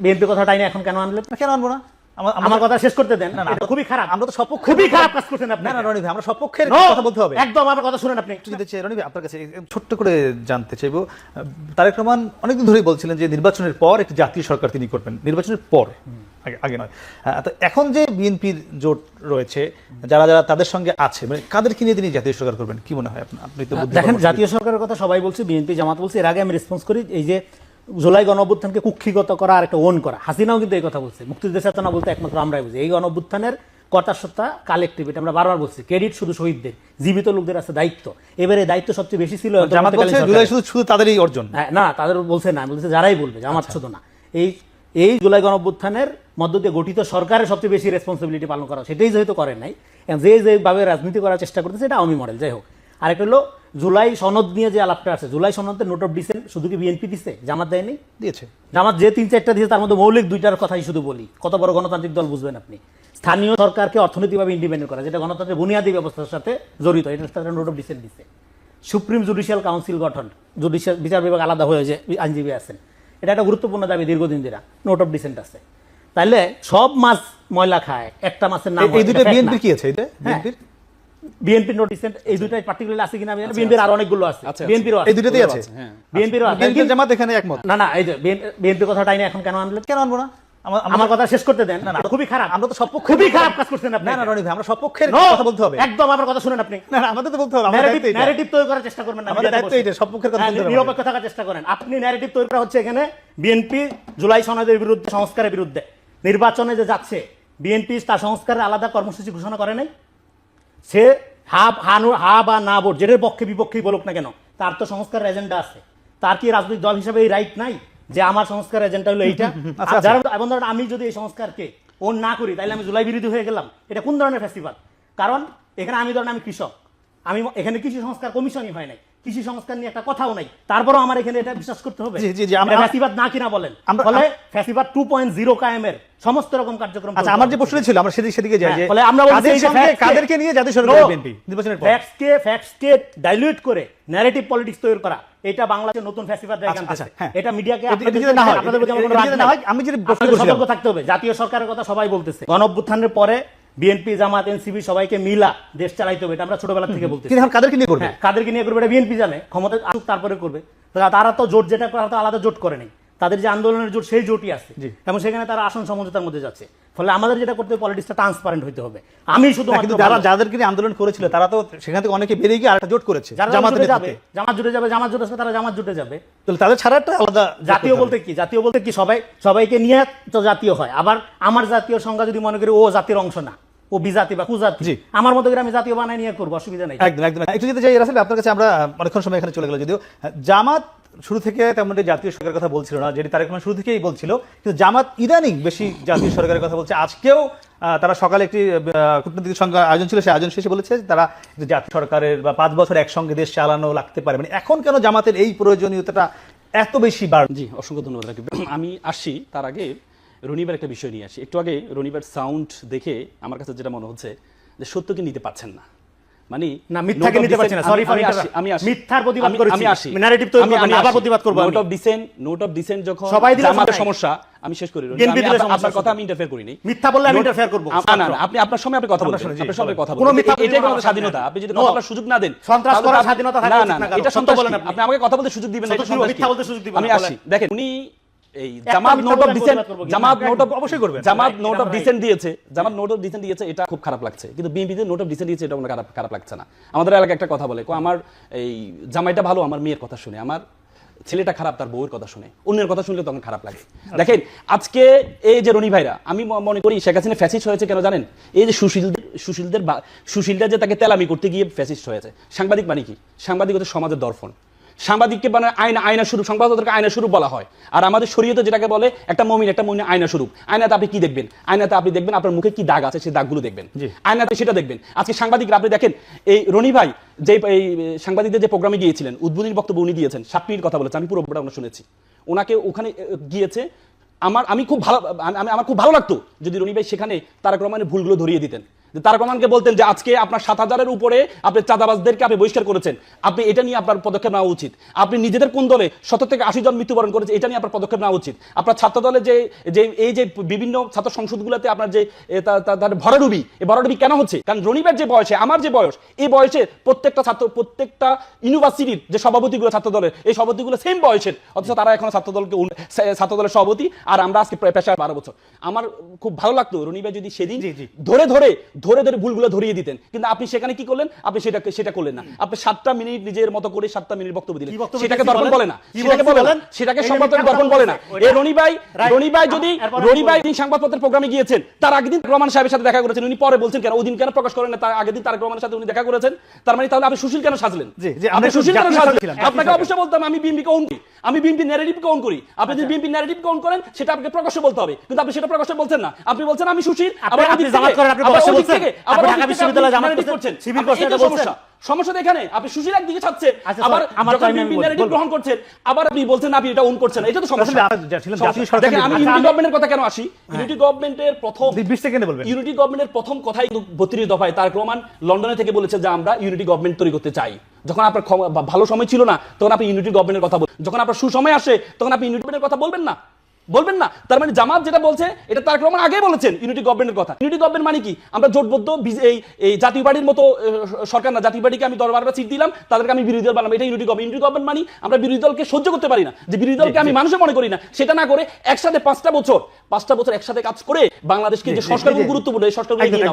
BNP কথাটাই না এখন কেন আনলেন? কেন আনবো না? আমার কথা শেষ করতে দেন। না, এটা খুবই খারাপ। আমরা তো সপক্ষে খুবই খারাপ কাজ করছেন আপনি। না না রনি ভাই, আমরা সপক্ষের No, কথা বলতে হবে। একদম আমার কথা শুনেন আপনি। যদি চাই রনি ভাই আপনার কাছে ছোট্ট করে জানতে চাইবো, তারেক রহমান অনেকদিন ধরেই বলছিলেন যে নির্বাচনের পর একটি জাতীয় সরকার তিনি করবেন, নির্বাচনের পর, আগে নয়। তো এখন যে বিএনপির জোট রয়েছে, যারা যারা তাদের সঙ্গে আছে, মানে কাদেরকে নিয়ে তিনি জাতীয় সরকার করবেন কি মনে হয় আপনি তো বুদ্ধি দেখেন, কর্মসূচি- জাতীয় সরকারের কথা সবাই বলছে, বিএনপি জামাত বলছে। এর আগে আমি রেসপন্স করি, এই যে জুলাই গণঅভ্যুত্থানকে কুক্ষিগত করা আর একটা ওন করা, হাসিনাও কিন্তু এই কথা বলছে। মুক্তিযুদ্ধের চেতনা বলতে একমাত্র আমরাই বুঝি। এই গণঅভ্যুত্থানের কর্তাসত্তা কালেকটিভ, এটা আমরা বারবার বলছি। ক্রেডিট শুধু শহীদদের, জীবিত লোকদের আছে দায়িত্ব। এবারে দায়িত্ব সবচেয়ে বেশি ছিল জামাত বলছে জুলাই শুধু তাদেরই অর্জন। না, তাদের বলছে না, বলছে যারাই বলবে, জামাত শুধু না। এই জুলাই গণঅভ্যুত্থানের মধ্য দিয়ে গঠিত সরকারের সবচেয়ে বেশি রেসপন্সিবিলিটি পালন করা, সেটাই যেহেতু করেন নাই, যেভাবে রাজনীতি করার চেষ্টা করতেছে এটা আওয়ামী মডেল। যাই হোক, আরেকটা হলো জুলাই সনদ নিয়ে যে আলাপটা আছে, জুলাই সনদের নোট অফ ডিসেন্ট শুধু কি বিএনপি দিচ্ছে, জামাত দেয়নি? দিয়েছে। জামাত যে 3-4টা দিয়েছে তার মধ্যে মৌলিক 2টার কথাই শুধু বলি। কত বড় গণতান্ত্রিক দল বুঝবেন আপনি? স্থানীয় সরকারকে অর্থনৈতিকভাবে ইন্ডিপেন্ডেন্ট করা, যেটা গণতন্ত্রের বুনিয়াদী ব্যবস্থার সাথে জড়িত, এটা তারা নোট অফ ডিসেন্ট দিচ্ছে। সুপ্রিম জুডিশিয়াল কাউন্সিল গঠন, জুডিশিয়াল বিচার বিভাগ আলাদা হয়ে যে আইনজীবী আছেন, এটা একটা গুরুত্বপূর্ণ দাবি দীর্ঘদিন ধরে, নোট অফ ডিসেন্ট আছে। তাইলে সব মাছ ময়লা খায়, একটা মাছের নাম এই দুটো বিএনপি কি আছে? এটা বিএনপির বিএনপির নোট ডিসেন্ট, এই দুটাই পার্টিকুলারলি আছে কিনা আমি জানি না। বিএনপির আরো অনেকগুলো আছে, বিএনপিরও আছে, এই দুটোতেই আছে। বিএনপিরও আছে। বিএনপি জামাত এখানে একমত। না, এই যে বিএনপি কথাটাই না এখন কেন আনলেন? কেন আনবো না? আমার কথা শেষ করতে দেন। না, খুবই খারাপ। আমরা তো সপক্ষে, খুবই খারাপ কাজ করছেন আপনি। না না রনি ভাই, আমরা সপক্ষের No, কথা বলতে হবে। একদম আমার কথা শুনেন আপনি। না না, আমাদের তো বলতে হবে, আমাদের দায়িত্ব এটা। ন্যারেটিভ তৈরি করার চেষ্টা করবেন না। আমাদের দায়িত্ব এটা, সপক্ষের কথা বলতে হবে। নিরপেক্ষ থাকার চেষ্টা করেন। আপনি ন্যারেটিভ তৈরি করা হচ্ছে এখানে বিএনপি জুলাই সনদের বিরুদ্ধে, সংস্কারের বিরুদ্ধে। নির্বাচনে যে যাচ্ছে, বিএনপি তার সংস্কারের আলাদা কর্মসূচি ঘোষণা করে নাই। সে হা বা না ভোট, যেটার পক্ষে বিপক্ষেই বলুক না কেন, তার তো সংস্কারের এজেন্ডা আছে। তার কি রাজনৈতিক দল হিসেবে এই রাইট নাই যে আমার সংস্কার এজেন্ডা হলো এইটা? যারা এবং ধরেন আমি যদি এই সংস্কারকে ওন না করি, তাহলে আমি জুলাই বিরোধী হয়ে গেলাম। এটা কোন ধরনের ফেস্টিভাল? কারণ এখানে আমি ধরেন আমি কৃষক, আমি এখানে কৃষি সংস্কার কমিশনই হয় নাই, কৃষি সংস্কার নিয়ে একটা কথাও নাই, তারপরও আমার এখানে এটা বিশ্বাস করতে হবে আমরা ফেস্টিভাল না কিনা বলেন। ফলে ফেস্টিভাল 2.0 কায়েমের সমস্ত রকম কার্যক্রম। আচ্ছা, আমার যে প্রশ্ন ছিল, আমরা সেদিকে যাই যে ফলে আমরা বলছি কাদেরকে নিয়ে জাতীয় সরকার বিএনপি নির্বাচনের পর ফ্যাক্টসকে ডাইলিউট করে ন্যারেটিভ পলিটিক্স তৈরি করা, এটা বাংলাদেশের নতুন ফ্যাসিবাদ জায়গা আনতেছে। এটা মিডিয়াকে আপনাদের প্রতি কোনো রাগ নাই। আমি যে সতর্ক থাকতে হবে। জাতীয় সরকারের কথা সবাই বলতেছে। গণঅভ্যুত্থানের পরে বিএনপি, জামাত, এনসিপি সবাইকে মিলা দেশ চালাইতে হবে, এটা আমরা ছোটবেলা থেকে বলতেছি। কিন্তু এখন কাদেরকে নিয়ে করবে? কাদেরকে নিয়ে করবে এটা বিএনপি জানে। ক্ষমতা আসুক তারপরে করবে। তারা তো জোট যেটা করে, তো আলাদা জোট করে নেই। তাদের যে আন্দোলনের জোট, সেই জোটই আছে, এবং সেখানে তারা আসন সমঝোতার মধ্যে যাচ্ছে। ফলে আমাদের যেটা করতে হবে, পলিটিক্সটা ট্রান্সপারেন্ট হইতে হবে। আমি শুধু যাদেরকে নিয়ে আন্দোলন করেছিল তারা তো সেখান থেকে অনেকে বেরিয়ে গিয়ে আরেকটা জোট করেছে, জামাত জুটে যাবে, জামাত জুটে আসবে, তারা জামাত জুটে যাবে। তাদের ছাড়া একটা আলাদা জাতীয় বলতে কি? জাতীয় বলতে কি সবাইকে নিয়ে তো জাতীয় হয়। আবার আমার জাতীয় সংজ্ঞা যদি মনে করি ও জাতির অংশ না, ও বিজাতি বা কুজাতি, আমার মতো করে আমি জাতীয় বানাই নিয়ে করবো, অসুবিধা নেই। একদম একদম। একটু যেতে চাই রাসেল, আপনার কাছে আমরা অনেকক্ষণ সময় এখানে চলে গেল। যদিও জামাত শুরু থেকে তেমন জাতীয় সরকারের কথা বলছিল না, যেটি তারেক রহমান শুরু থেকেই বলছিল, কিন্তু জামাত ইদানিং বেশি জাতীয় সরকারের কথা বলছে। আজকেও তারা সকালে একটি কূটনৈতিক সংঘ আয়োজন ছিল, সেই আয়োজন শেষে বলেছে তারা জাতীয় সরকারের বা 5 বছর একসঙ্গে দেশ চালানো লাগতে পারে। মানে এখন কেন জামাতের এই প্রয়োজনীয়তাটা এত বেশি বাড়ছে? জি, অসংখ্য ধন্যবাদ রাকিব। আমি আসছি তার আগে রনিবার একটা বিষয় নিয়ে আসি। একটু আগে রনিবার সাউন্ড দেখে আমার কাছে যেটা মনে হচ্ছে যে সত্যকে নিতে পারছেন না, মানে না, মিথ্যাকে নিতে পারছেন না। সরি ফর মিথ্যার প্রতিবাদ করেছি, আমি আসি ন্যারেটিভ তৈরি করব, আবার প্রতিবাদ করব। নোট অফ ডিসেন্ট যখন সবাই দিলে জামাতের সমস্যা, আমি শেষ করি। আপনার কথা আমি ইন্টারফেয়ার করি নাই। মিথ্যা বললে আমি ইন্টারফেয়ার করব না, আপনি আপনার সময় আপনি কথা বলবেন, আপনার সময় কথা বলবেন, এটাই কোনো স্বাধীনতা। আপনি যদি কথা বলার সুযোগ না দেন, সন্ত্রাস করার স্বাধীনতা থাকে না, এটা সন্ত্রাস বলেন। আপনি আমাকে কথা বলতে সুযোগ দিবেন না, এটা সন্ত্রাস। মিথ্যা বলতে সুযোগ দিবেন না। আমি আসি, দেখেন উনি এই জামাত নোট অফ অবশ্যই করবে। জামাত নোট অফ ডিসেন্ট দিয়েছে, জামাত নোট অফ ডিসেন্ট দিয়েছে, এটা খুব খারাপ লাগছে। কিন্তু বিএনপি নোট অফ ডিসেন্ট দিয়েছে, এটা আমার খারাপ লাগছে না। আমাদের এলাকায় একটা কথা বলে, আমার এই জামাইটা ভালো আমার মেয়ের কথা শুনে, আমার ছেলেটা খারাপ তার বউয়ের কথা শুনে, অন্যের কথা শুনলে তখন খারাপ লাগে। দেখেন আজকে এই যে রনি ভাইরা, আমি মনে করি শেখ হাসিনা ফ্যাসিস্ট হয়েছে কেন জানেন? এই যে সুশীলদের যে তাকে তেলামি করতে গিয়ে ফ্যাসিস্ট হয়েছে। সাংবাদিক মানে কি? সাংবাদিক হচ্ছে সমাজের দর্পণ। সাংবাদিককে মানে আয়না স্বরূপ, সংবাদদাতাকে আয়না স্বরূপ বলা হয়। আর আমাদের শরীয়তে যেটাকে বলে একটা মুমিন আয়না স্বরূপ। আয়নাতে আপনি কি দেখবেন? আয়নাতে আপনি দেখবেন আপনার মুখে কি দাগ আছে, সেই দাগগুলো দেখবেন, আয়নাতে সেটা দেখবেন। আজকে সাংবাদিকরা আপনি দেখেন, এই রনি ভাই যে এই সাংবাদিকদের যে প্রোগ্রামে গিয়েছিলেন, উদ্বোধনী বক্তব্য উনি দিয়েছেন, 7 মিনিট কথা বলেছেন, আমি পুরো আমরা শুনেছি। ওনাকে ওখানে গিয়েছে, আমার খুব ভালো লাগতো যদি রনি ভাই সেখানে তারেক রহমানের ভুলগুলো ধরিয়ে দিতেন, যে তারেক রহমানকে বলতেন যে আজকে আপনার 7,000-এর উপরে আপনি চাঁদাবাজদেরকে আপনি বহিষ্কার করেছেন, আপনি এটা নিয়ে আপনার পদক্ষেপ নেওয়া উচিত। আপনি নিজেদের কোন দলে 70 থেকে 80 জন মৃত্যুবরণ করেছে, এটা নিয়ে আপনার পদক্ষেপ নেওয়া উচিত। আপনার ছাত্র দলে যে এই যে বিভিন্ন ছাত্র সংসদগুলোতে আপনার যে তার ভরাডুবি, এই ভরাডুবি কেন হচ্ছে? কারণ রনিবের যে বয়সে, আমার যে বয়স, এই বয়সে প্রত্যেকটা ইউনিভার্সিটির যে সভাপতিগুলো ছাত্র দলের, এই সভাপতিগুলো সেম বয়সের, অথচ তারা এখন ছাত্র দলের সভাপতি, আর আমরা আজকে পেশায় 12 বছর। আমার খুব ভালো লাগতো রনিবা যদি সেদিন ধরে ভুলগুলো ধরিয়ে দিতেন, কিন্তু আপনি সেখানে কি করলেন? আপনি সেটা করলেন না। আপনি 7টা মিনিট নিজের মতো করে 7টা মিনিট বক্তব্য দিলেন, সেটাকে দর্পণ বলে না, সেটাকে সংবাদপত্রের দর্পণ বলে না। এই রনিবাই যদি সংবাদপত্রের প্রোগ্রামে গিয়েছেন, তার আগের দিন রহমান সাহেবের সাথে দেখা করেছেন, উনি পরে বলছেন কেন ওই দিন কেন প্রকাশ করেন না? তার আগের দিন তারেক রহমানের সাথে উনি দেখা করেছেন, তার মানে তাহলে আপনি সুশীল কেন সাজলেন? আপনি সুশীল কেন সাজলেন? আপনাকে অবশ্যই বলতাম আমি বিএনপিকে ওন করি, আমি বিএনপি ন্যারেটিভকে ওন করি। আপনি যদি বিএনপি ন্যারেটিভকে ওন করেন, সেটা আপনাকে প্রকাশ্যে বলতে হবে, কিন্তু আপনি সেটা প্রকাশ্যে বলছেন না। আপনি বলছেন আমি সুশীল, আবার আপনি জামাত করেন, আপনি প্রকাশ্যে বলছেন, আপনি ঢাকা বিশ্ববিদ্যালয়ে জামাত করছেন, শিবির করছেন, এটা বলছেন। সমস্যা এখানে আপনি সুশীল একদিকে ছাড়ছেন, আবার বিএনপি ন্যারেটিভ গ্রহণ করছেন, আবার আপনি বলছেন আপনি এটা ওন করছেন, এটা তো সমস্যা। দেখেন আমি ইউনিটি গভর্নমেন্টের কথা কেন আসি? ইউনিটি গভর্নমেন্টের প্রথম 20 সেকেন্ডে বলবেন। ইউনিটি গভর্নমেন্টের প্রথম কথাই 32 দফায় তারেক রহমান লন্ডনে থেকে বলেছে যে আমরা ইউনিটি গভর্নমেন্ট তৈরি করতে চাই। যখন আপনার ভালো সময় ছিল না, তখন আপনি ইউনিটি গভর্নমেন্টের কথা বলবেন। যখন আপনার সুসময় আসে, তখন আপনি ইউনিটি গভর্নমেন্টের কথা বলবেন না। তার মানে জামাত যেটা বলছে, এটা তারেক রহমান আগে বলেছেন ইউনিটি গভর্নমেন্টের কথা। ইউনিটি গভর্নমেন্ট মানে কি? আমরা জোটবদ্ধ এই জাতীয় পার্টির মতো সরকার না, জাতীয় পার্টিকে আমি 10-12টা সিট দিলাম, তাদেরকে আমি বিরোধী দল বানাবো, এটা ইউনিটি গভর্নমেন্ট। ইউনিটি গভর্নমেন্ট মানে আমরা বিরোধী দলকে সহ্য করতে পারি না, যে বিরোধী দলকে আমি মানুষে মনে করি না, সেটা না করে একসাথে 5টা বছর একসাথে কাজ করে বাংলাদেশকে যে সংস্কারগুলো গুরুত্বপূর্ণ, এই সংস্কারগুলো